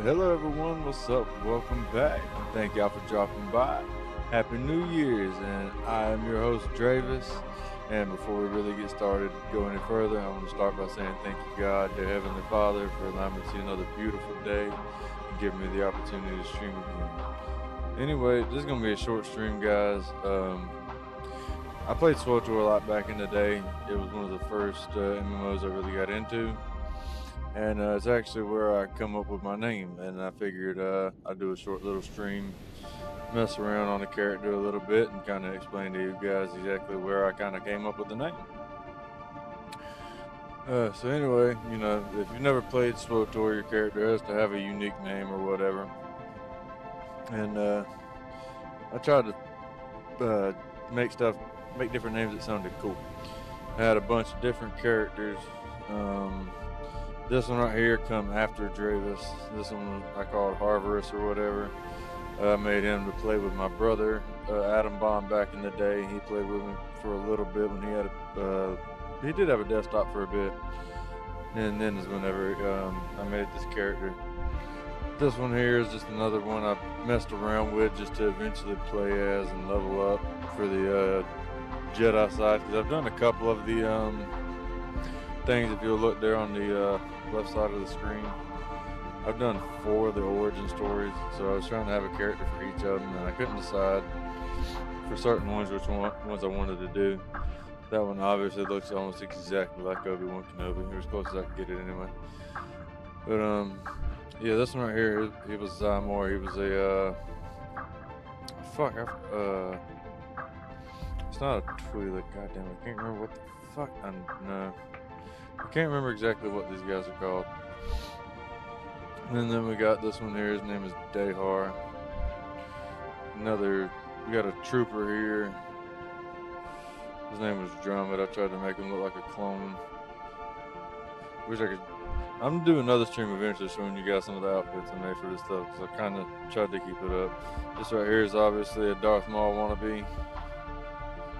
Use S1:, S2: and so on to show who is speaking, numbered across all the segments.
S1: Hello everyone, what's up? Welcome back. Thank y'all for dropping by. Happy New Year's, and I am your host Drayvuss. And before we really get started, go any further, I want to start by saying thank you God, dear Heavenly Father, for allowing me to see another beautiful day and giving me the opportunity to stream again. Anyway, this is going to be a short stream, guys. I played SWTOR a lot back in the day. It was one of the first MMOs I really got into. And it's actually where I come up with my name, and I figured I'd do a short little stream, mess around on the character a little bit, and kind of explain to you guys exactly where I kind of came up with the name. So anyway, you know, if you've never played SWTOR, your character has to have a unique name or whatever. And I tried to make different names that sounded cool. I had a bunch of different characters. This one right here come after Drayvuss. This one I called Harvest or whatever. I made him to play with my brother, Adam Bond, back in the day. He played with me for a little bit when he had he did have a desktop for a bit. And then is whenever I made this character. This one here is just another one I messed around with just to eventually play as and level up for the Jedi side. Because I've done a couple of the things. If you'll look there on the left side of the screen, I've done 4 of the origin stories, so I was trying to have a character for each of them, and I couldn't decide for certain ones which ones I wanted to do. That one obviously looks almost exactly like Obi-Wan Kenobi. It was close as I could get it anyway. But yeah, this one right here, he was Zymor. He was a it's not a Twi'lek. Goddamn, I can't remember what the fuck. No. I can't remember exactly what these guys are called. And then we got this one here. His name is Dehar. We got a trooper here. His name was Drummond. I tried to make him look like a clone. I'm gonna do another stream eventually showing you guys some of the outfits I made for this stuff, because I kind of tried to keep it up. This right here is obviously a Darth Maul wannabe.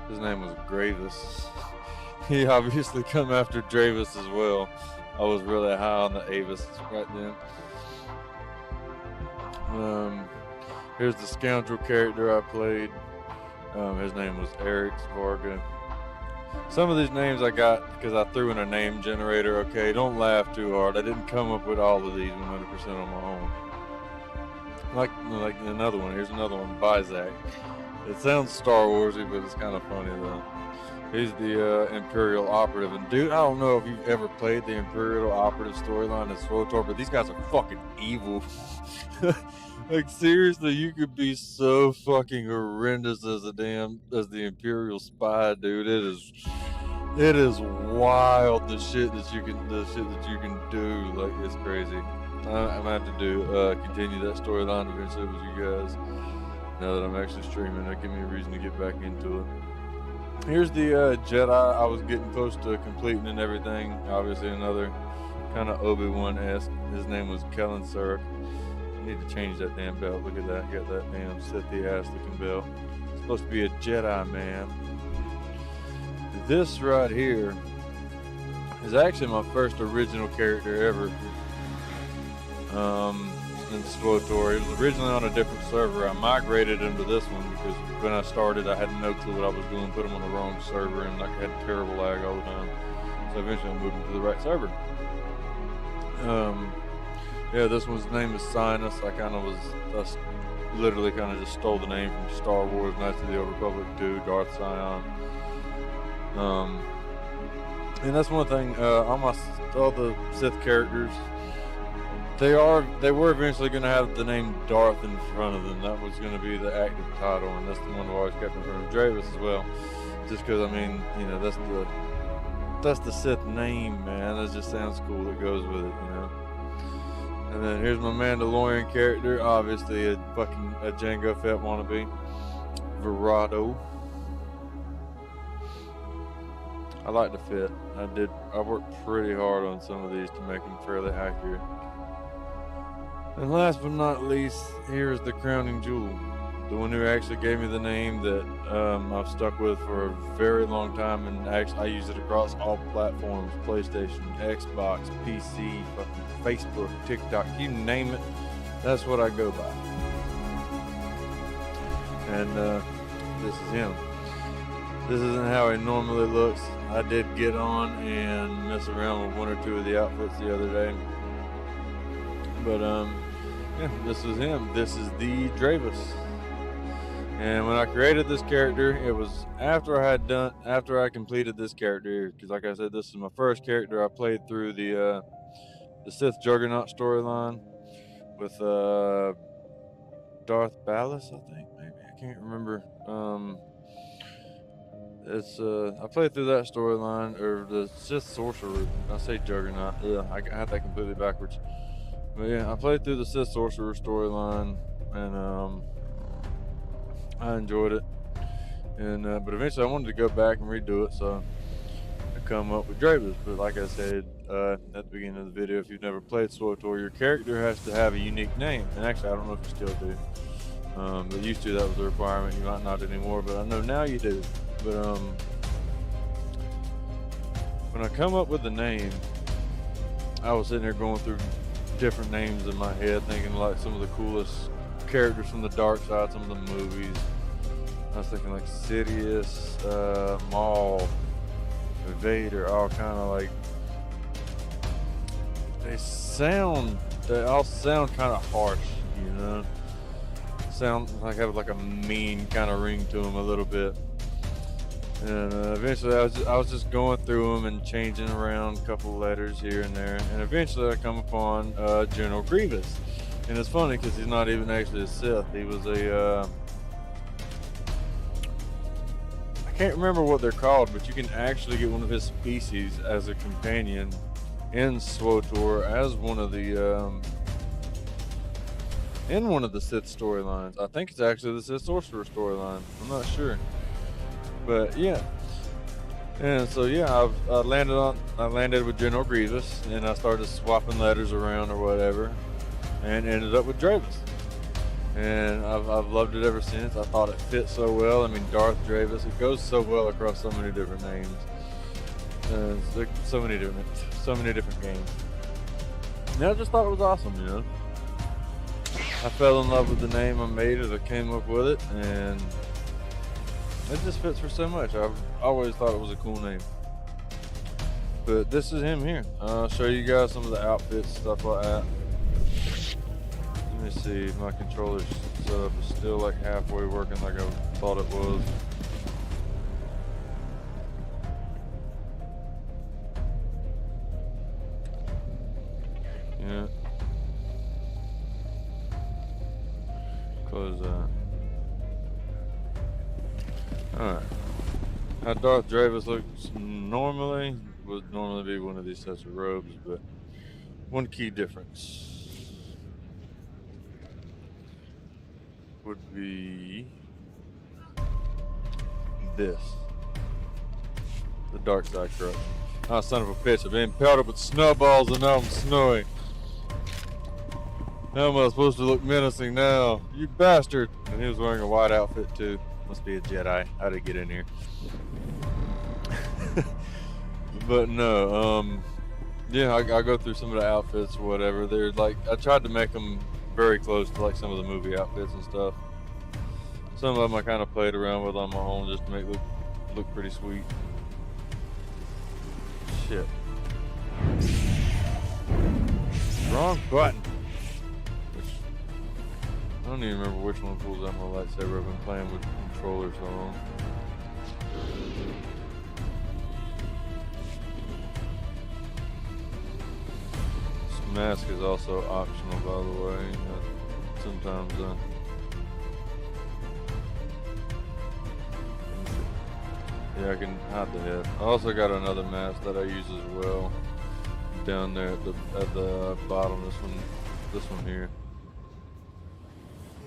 S1: His name was Drayvuss. He obviously come after Drayvuss as well. I was really high on the Avis right then. Here's the scoundrel character I played. His name was Eric Varga. Some of these names I got because I threw in a name generator. Okay, don't laugh too hard. I didn't come up with all of these 100% on my own. Like another one. Here's another one, Bizak. It sounds Star Warsy, but it's kind of funny though. He's the Imperial Operative, and dude, I don't know if you've ever played the Imperial Operative storyline in SWTOR, but these guys are fucking evil. Like seriously, you could be so fucking horrendous as the Imperial spy, dude. It is wild the shit that you can do. Like, it's crazy. I'm gonna have to continue that storyline eventually with you guys. Now that I'm actually streaming, that gives me a reason to get back into it. Here's the Jedi I was getting close to completing and everything. Obviously another kind of Obi-Wan-esque. His name was Kellen Surk. I need to change that damn belt. Look at that. Got that damn Sith-y ass looking belt. It's supposed to be a Jedi man. This right here is actually my first original character ever in SWTOR. It was originally on a different server. I migrated into this one because when I started I had no clue what I was doing. Put them on the wrong server and I had terrible lag all the time. So eventually I moved to the right server. Yeah, this one's name is Sinus. I literally kind of just stole the name from Star Wars, Knights of the Old Republic 2, Darth Sion. And that's one thing, all the Sith characters, they were eventually going to have the name Darth in front of them. That was going to be the active title, and that's the one I always kept in front of Drayvuss as well. Just because, I mean, you know, that's the Sith name, man. That just sounds cool. It goes with it, you know. And then here's my Mandalorian character, obviously a Jango Fett wannabe, Verado. I like the fit. I worked pretty hard on some of these to make them fairly accurate. And last but not least, here is the crowning jewel. The one who actually gave me the name that I've stuck with for a very long time, and actually I use it across all platforms: PlayStation, Xbox, PC, fucking Facebook, TikTok, you name it. That's what I go by. And this is him. This isn't how he normally looks. I did get on and mess around with one or two of the outfits the other day. But yeah, this is him. This is the Drayvuss. And when I created this character, it was after I completed this character, because like I said, this is my first character I played through the Sith Juggernaut storyline with Darth Ballas, I think, maybe, I can't remember. I played through that storyline, or the Sith Sorcerer. I say Juggernaut. Yeah, I had that completely backwards. But yeah, I played through the Sith Sorcerer storyline, and I enjoyed it. And but eventually I wanted to go back and redo it, so I come up with Drayvuss. But like I said at the beginning of the video, if you've never played SWTOR, your character has to have a unique name. And actually, I don't know if you still do. But used to, that was a requirement. You might not anymore, but I know now you do. But when I come up with the name, I was sitting there going through different names in my head, thinking like some of the coolest characters from the dark side, some of the movies. I was thinking like Sidious, Maul, Vader, all kind of like, they all sound kind of harsh, you know. Sound like have like a mean kind of ring to them a little bit. And eventually I was just going through them and changing around a couple letters here and there, and eventually I come upon General Grievous. And it's funny because he's not even actually a Sith. He was a I can't remember what they're called, but you can actually get one of his species as a companion in SWTOR as one of the in one of the Sith storylines. I think it's actually the Sith Sorcerer storyline. I'm not sure. But yeah, and so yeah, I landed with General Grievous, and I started swapping letters around or whatever, and ended up with Drayvuss. And I've loved it ever since. I thought it fit so well. I mean, Darth Drayvuss, it goes so well across so many different names, so many different games. And I just thought it was awesome, you know. I fell in love with the name I made as I came up with it, and it just fits for so much. I've always thought it was a cool name. But this is him here. I'll show you guys some of the outfits, stuff like that. Let me see, my controller's setup is still like halfway working like I thought it was. Yeah. Close that. Alright. How Darth Drayvuss looks normally would normally be one of these sets of robes, but one key difference would be this. The dark side corruption. Oh, son of a bitch, I've been pelted with snowballs and now I'm snowing. How am I supposed to look menacing now? You bastard! And he was wearing a white outfit too. Must be a Jedi. How to get in here? But no, yeah, I go through some of the outfits or whatever. They're like, I tried to make them very close to like some of the movie outfits and stuff. Some of them I kind of played around with on my own just to make it look pretty sweet. Shit. Wrong button. I don't even remember which one pulls out my lightsaber. I've been playing with the controller so long. This mask is also optional, by the way. Sometimes yeah, I can hide the head. I also got another mask that I use as well down there at the bottom. This one here.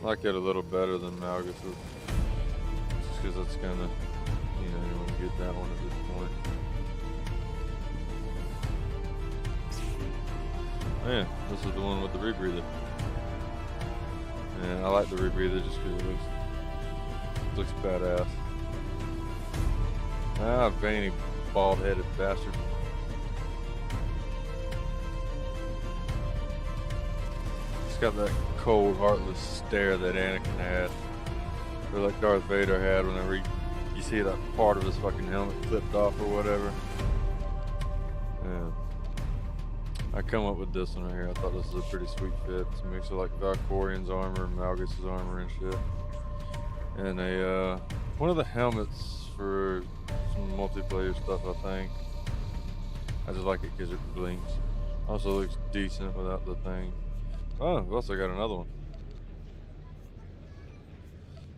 S1: I like it a little better than Malgus, just because that's kind of, you know, you want to get that one at this point. Oh yeah, this is the one with the rebreather. And I like the rebreather just because it looks badass. Ah, veiny, bald-headed bastard. It's got that cold, heartless stare that Anakin had, or like Darth Vader had whenever you see that part of his fucking helmet clipped off or whatever. Yeah. I come up with this one right here. I thought this was a pretty sweet fit. It's a mix of like Valkorian's armor, Malgus' armor and shit. And a one of the helmets for some multiplayer stuff, I think. I just like it because it blinks. Also looks decent without the thing. Oh, I've also got another one.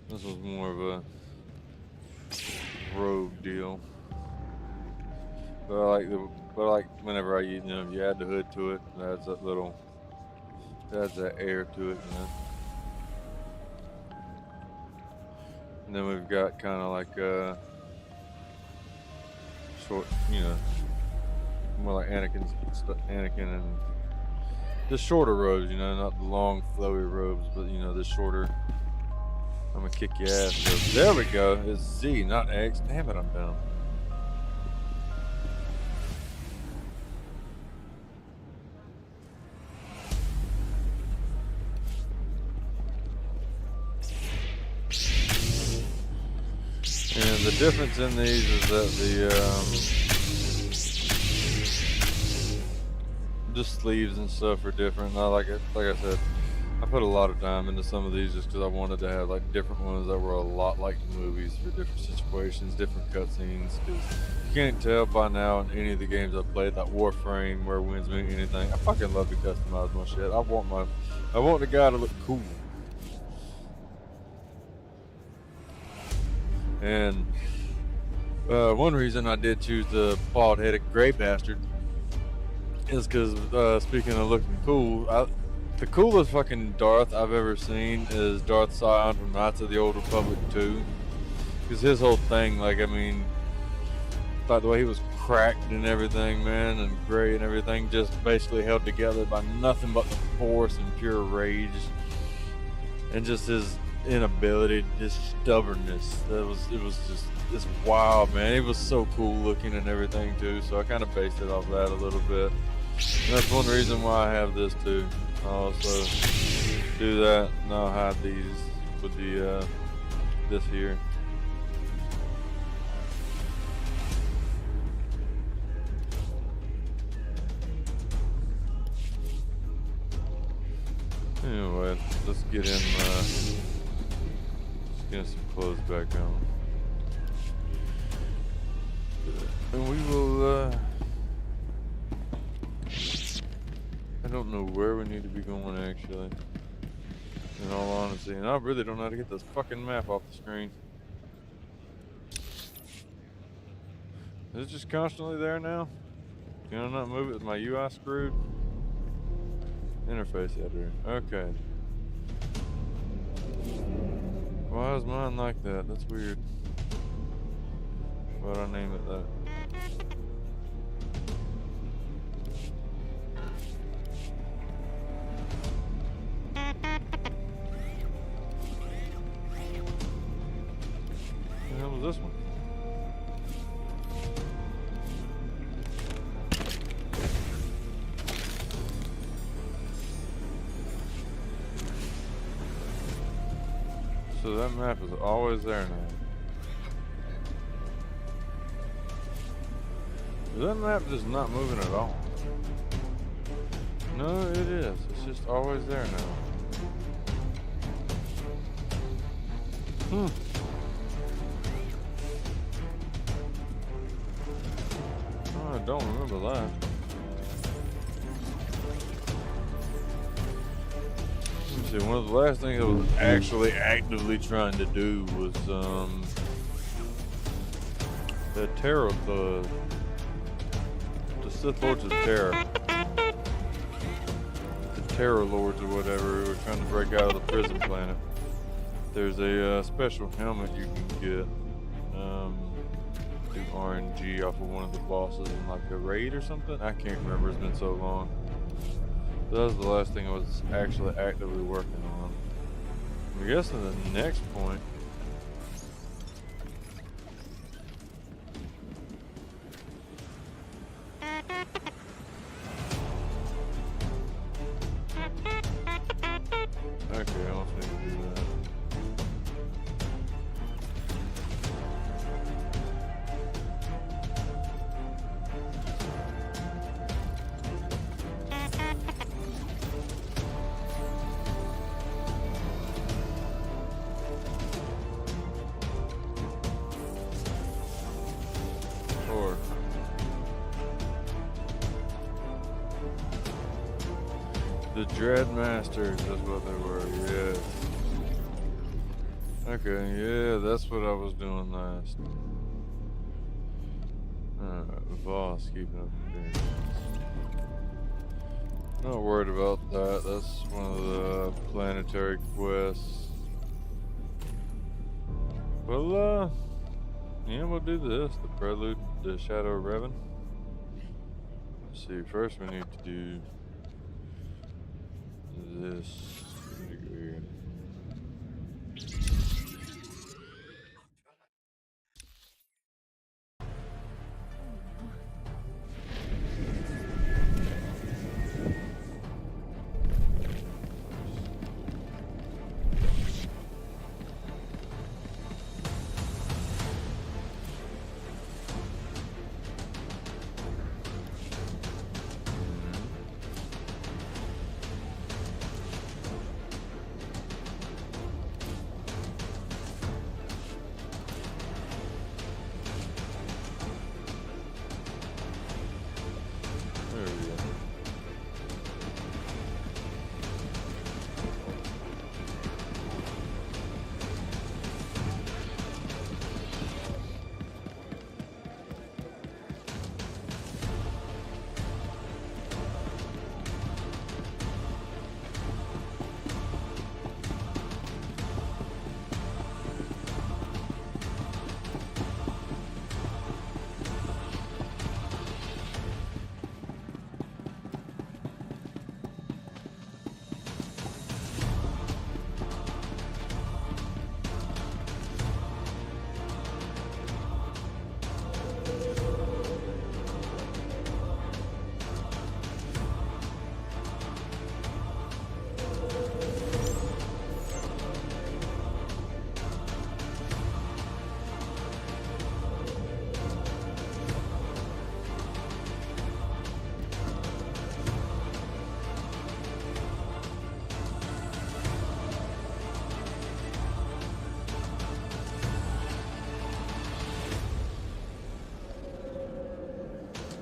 S1: This was more of a ROG deal. But I like whenever you add the hood to it, it adds that air to it, And then we've got kind of like short, more like Anakin and the shorter robes, not the long flowy robes, but the shorter. I'm gonna kick your ass. Robes. There we go. It's Z, not X. Damn it, I'm dumb. And the difference in these is that the sleeves and stuff are different. Like I said, I put a lot of time into some of these just because I wanted to have like different ones that were a lot like the movies for different situations, different cutscenes. Because you can't tell by now in any of the games I've played that Warframe, where wins me anything. I fucking love to customize my shit. I want the guy to look cool. And one reason I did choose the bald-headed gray bastard is because, speaking of looking cool, the coolest fucking Darth I've ever seen is Darth Sion from Knights of the Old Republic 2. Because his whole thing, like the way he was cracked and everything, man, and gray and everything, just basically held together by nothing but the Force and pure rage. And just his inability, his stubbornness. It was just this wild, man. He was so cool looking and everything too. So I kind of based it off that a little bit. And that's one reason why I have this too. I'll also do that, and I'll hide these with the this here. Anyway, let's get some clothes back on. And we will, I don't know where we need to be going actually, in all honesty. And I really don't know how to get this fucking map off the screen. Is it just constantly there now? Can I not move it with my UI screwed? Interface editor, okay. Why is mine like that? That's weird. Why'd I name it that? What the hell was this one? So that map is always there now. Is that map just not moving at all? No, it is. It's just always there now. Oh, I don't remember that. See, one of the last things I was actually actively trying to do was the Terror Thug, the Sith Lords of Terror, the Terror Lords or whatever, who are trying to break out of the prison planet. There's a special helmet you can get through RNG off of one of the bosses in like a raid or something. I can't remember, it's been so long. That was the last thing I was actually actively working on. I guess in the next point, Dread Masters, that's what they were, yes. Okay, yeah, that's what I was doing last. Voss keeping up appearances. Not worried about that, that's one of the planetary quests. Well, yeah, we'll do this, the Prelude to Shadow of Revan. Let's see, first we need to do this. Let me go here.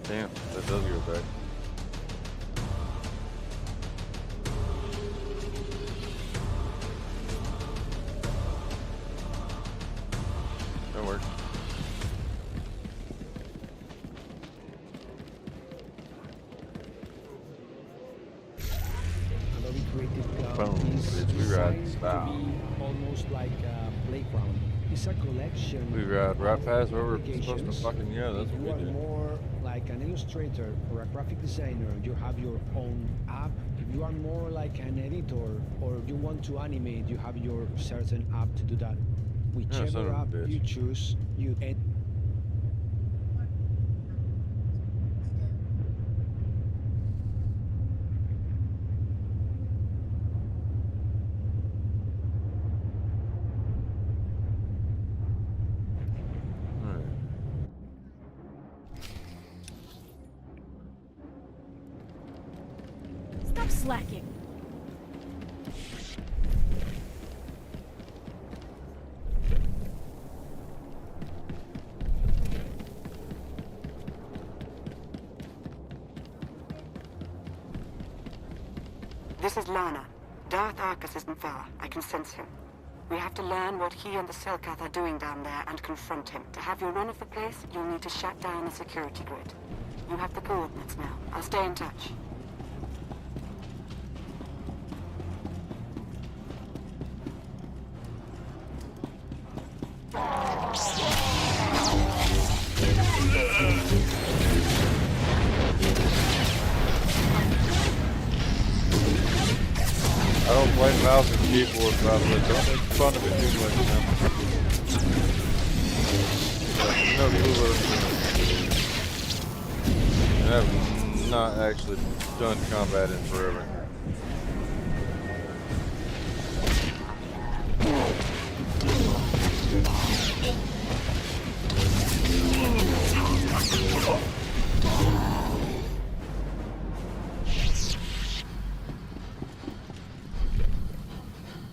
S1: Damn, that does go back. That worked.
S2: Adobe Creative Cloud
S1: Boom,
S2: is
S1: bitch, we ride
S2: designed
S1: style.
S2: to be almost like a playground. It's a collection.
S1: We ride right
S2: of
S1: past where we're supposed to
S2: applications.
S1: fucking, yeah, that's
S2: If
S1: what
S2: you are
S1: we do.
S2: more like an illustrator or a graphic designer, you have your own app. If you are more like an editor or you want to animate, you have your certain app to do that.
S1: son
S2: Whichever
S1: of a
S2: app
S1: bitch.
S2: you choose, you edit.
S3: Stop slacking.
S4: This is Lana. Darth Arcus isn't far. I can sense him. We have to learn what he and the Selkath are doing down there and confront him. To have your run of the place, you'll need to shut down the security grid. You have the coordinates now. I'll stay in touch.
S1: I don't play mouse and keyboard, by the way. Don't make fun of it too much, man. No clue what I'm doing. And I've not actually done combat in forever.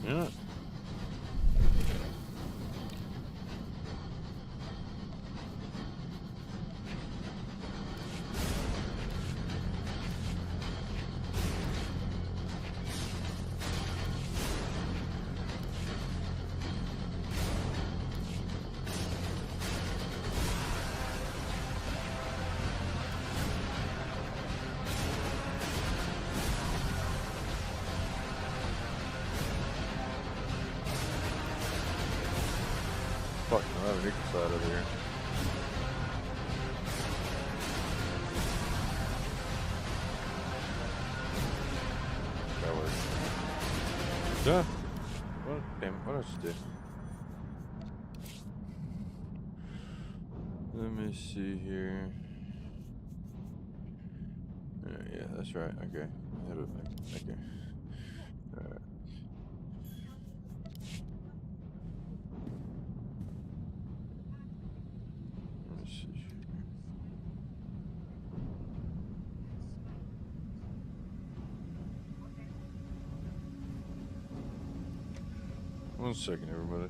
S1: Yeah. fuck, no, I have an equal side over here. That works. Done. What? Damn, what else did? Let me see here. Yeah, that's right. Okay. Okay. Alright. Let me see here. One second, everybody.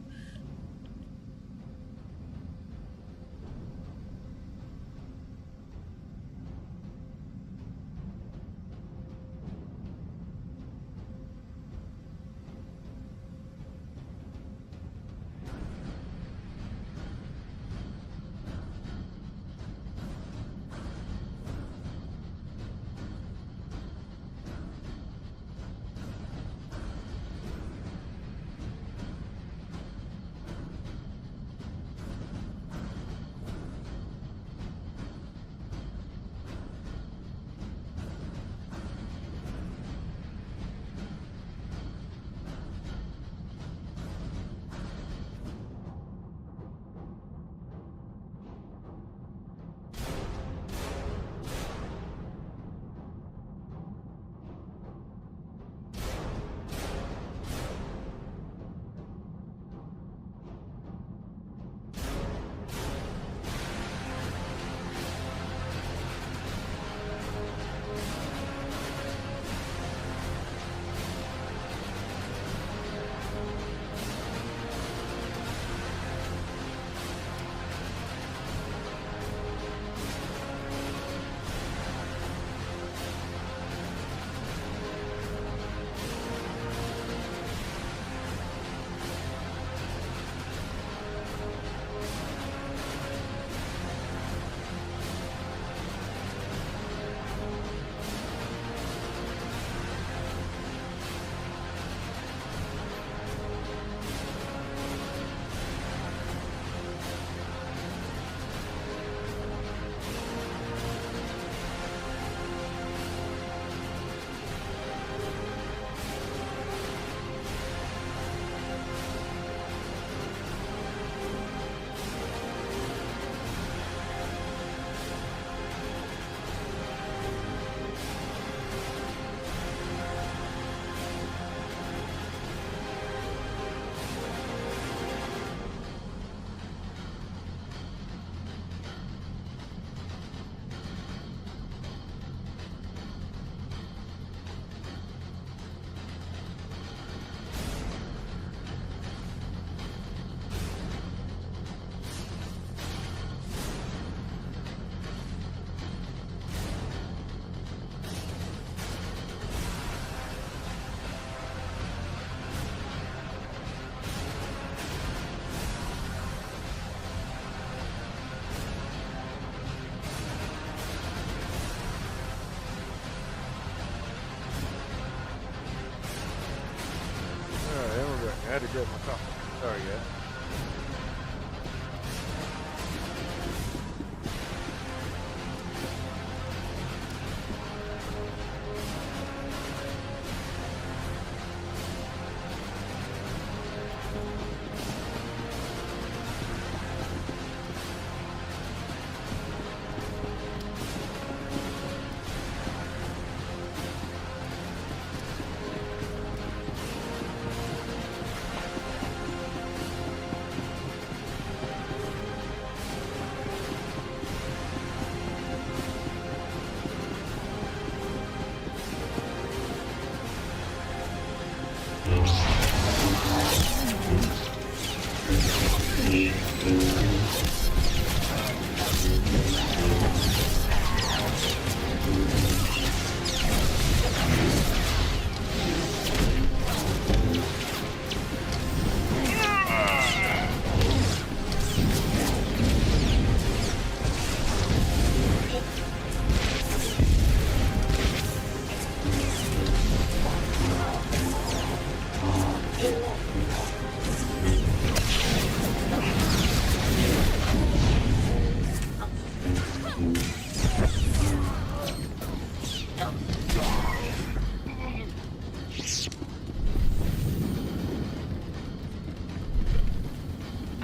S1: I had to get my coffee. Sorry, guys.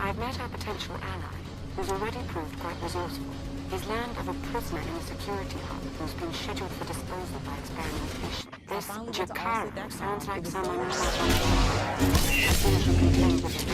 S4: I've met our potential ally, who's already proved quite resourceful. He's learned of a prisoner in the security hub who's been scheduled for disposal by experimentation. This Carnyx sounds like someone who might want to as soon as you contend with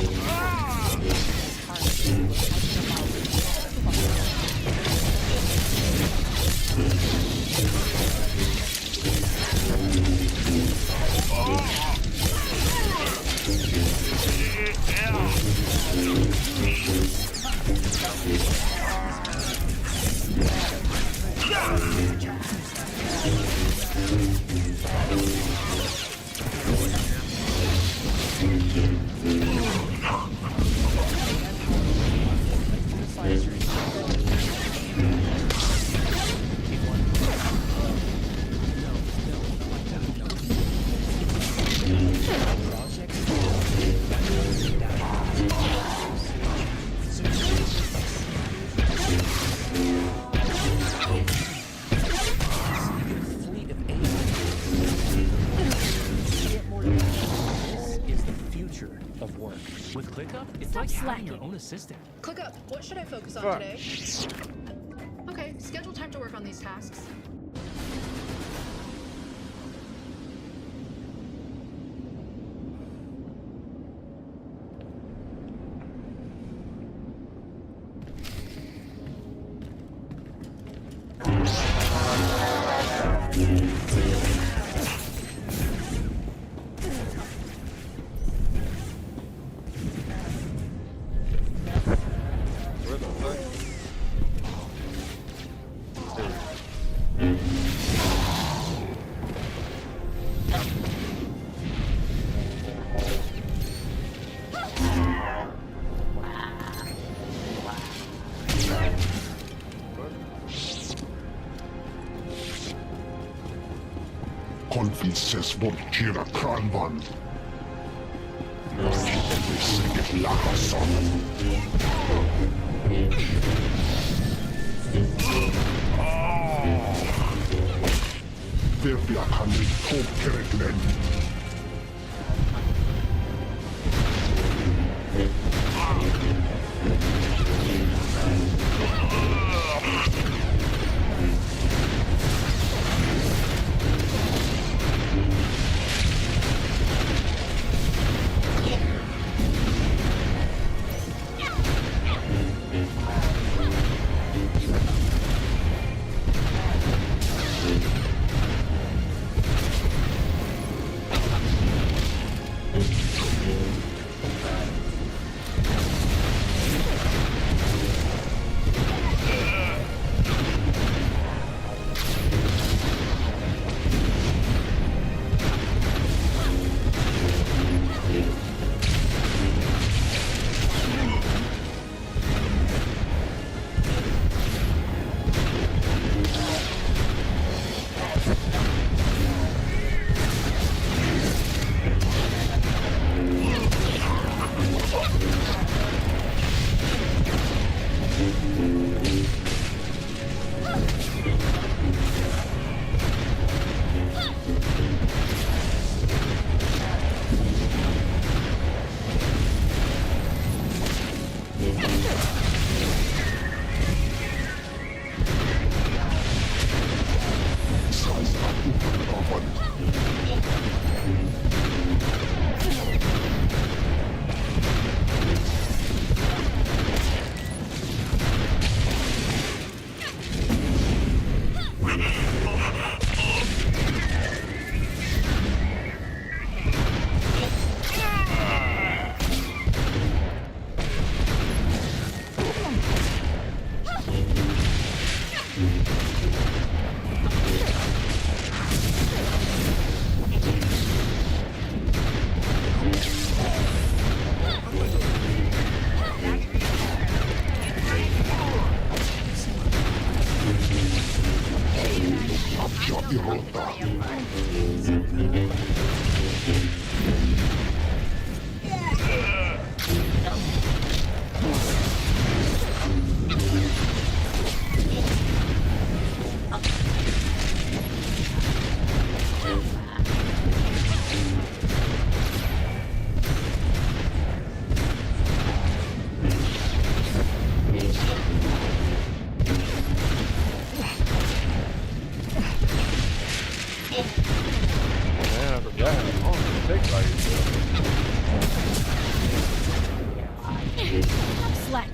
S5: of work. With ClickUp, it's
S3: Stop
S5: like having
S3: slacking.
S5: your own assistant.
S6: ClickUp, what should I focus on
S1: Fuck.
S6: today? Okay, schedule time to work on these tasks.
S1: Where the fuck?
S7: Konfliktes bortkira kranvan. Sikkert lahasan. Verbiak han lit tågkereglen.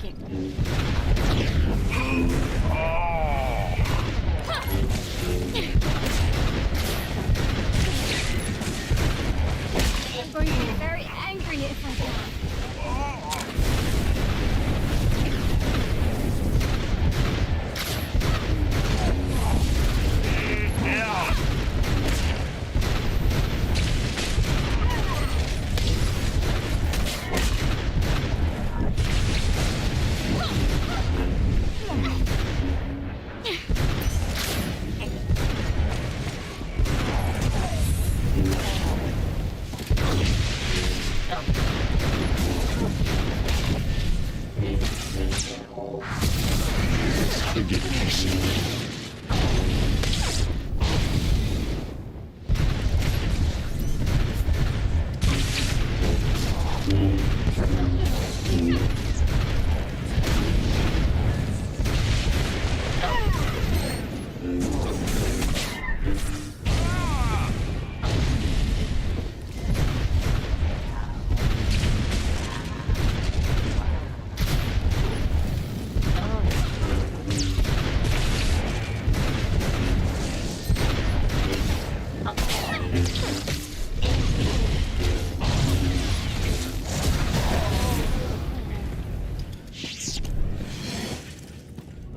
S3: slacking. I'm going to be very angry if I die.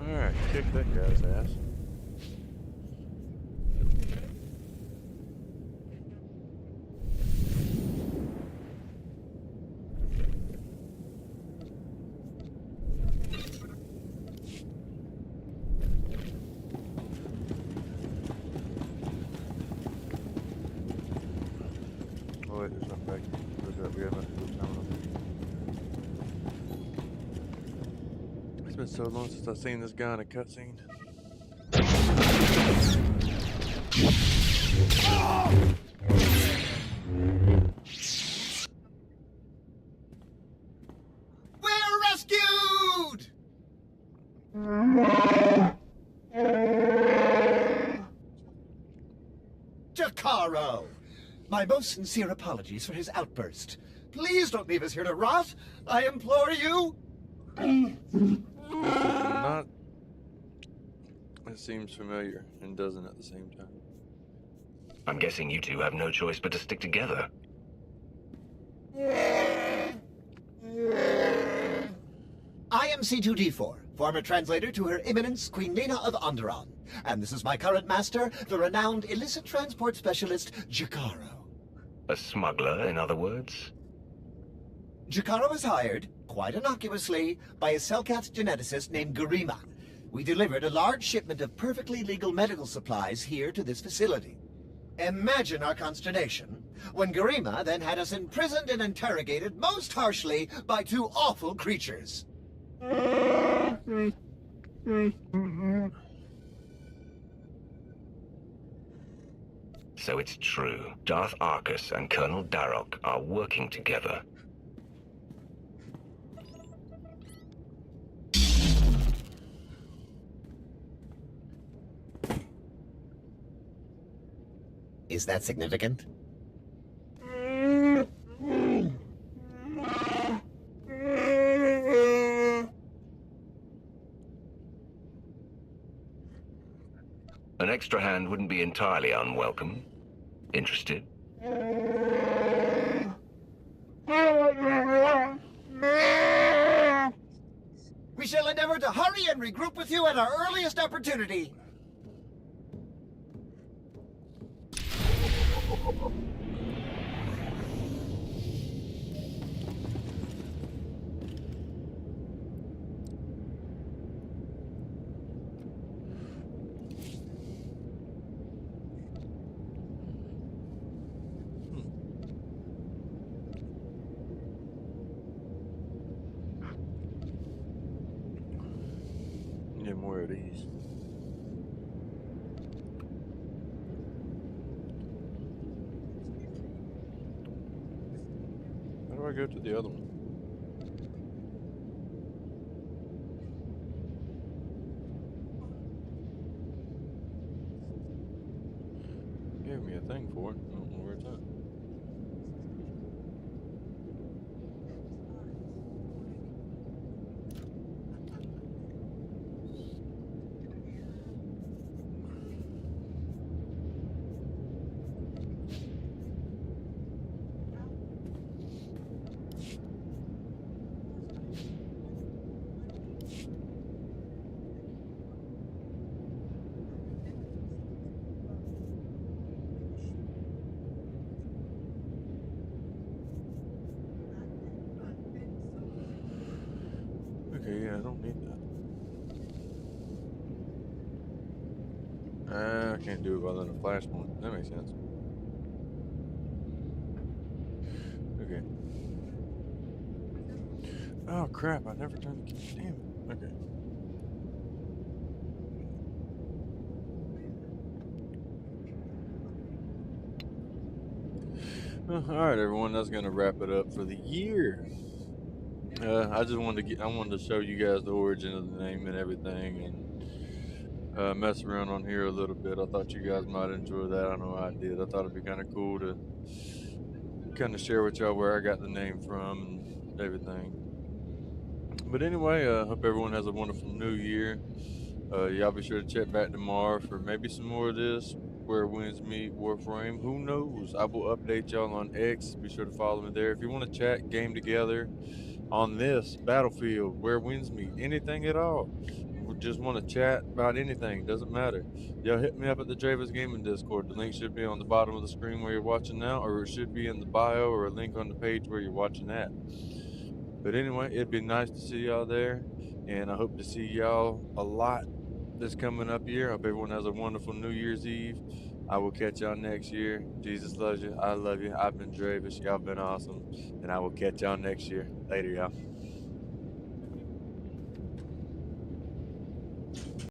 S1: Alright, kick that guy's ass. Oh wait, there's nothing back here. We have nothing to do now. It's been so long since I've seen this guy in a cutscene.
S8: We're rescued! Jacaro! My most sincere apologies for his outburst. Please don't leave us here to rot. I implore you.
S1: Not. It seems familiar and doesn't at the same time.
S9: I'm guessing you two have no choice but to stick together.
S8: I am C2D4, former translator to Her Eminence Queen Nina of Onderon. And this is my current master, the renowned illicit transport specialist, Jacaro.
S9: A smuggler, in other words?
S8: Jacaro was hired, quite innocuously, by a Selkath geneticist named Garima. We delivered a large shipment of perfectly legal medical supplies here to this facility. Imagine our consternation when Garima then had us imprisoned and interrogated most harshly by two awful creatures.
S9: So it's true. Darth Arcus and Colonel Darroch are working together.
S8: Is that significant?
S9: An extra hand wouldn't be entirely unwelcome. Interested?
S8: We shall endeavor to hurry and regroup with you at our earliest opportunity.
S1: Get more of these. How do I go to the other one? Gave me a thing for it. I don't know where it's at. Okay, yeah, I don't need that. I can't do it while in a flashpoint. That makes sense. Okay. Oh crap, I never turned the key. Damn it. Okay. Alright everyone, that's gonna wrap it up for the year. I wanted to show you guys the origin of the name and everything, and mess around on here a little bit. I thought you guys might enjoy that. I know I did. I thought it'd be kind of cool to kind of share with y'all where I got the name from and everything. But anyway, hope everyone has a wonderful new year. Y'all be sure to check back tomorrow for maybe some more of this, where winds meet Warframe. Who knows? I will update y'all on X. Be sure to follow me there. If you want to chat, game together on this Battlefield, where winds meet, anything at all. We just want to chat about anything, doesn't matter. Y'all hit me up at the Drayvuss Gaming Discord. The link should be on the bottom of the screen where you're watching now, or it should be in the bio or a link on the page where you're watching at. But anyway, it'd be nice to see y'all there, and I hope to see y'all a lot this coming up year. I hope everyone has a wonderful New Year's Eve. I will catch y'all next year. Jesus loves you. I love you. I've been Drayvuss. Y'all been awesome. And I will catch y'all next year. Later, y'all.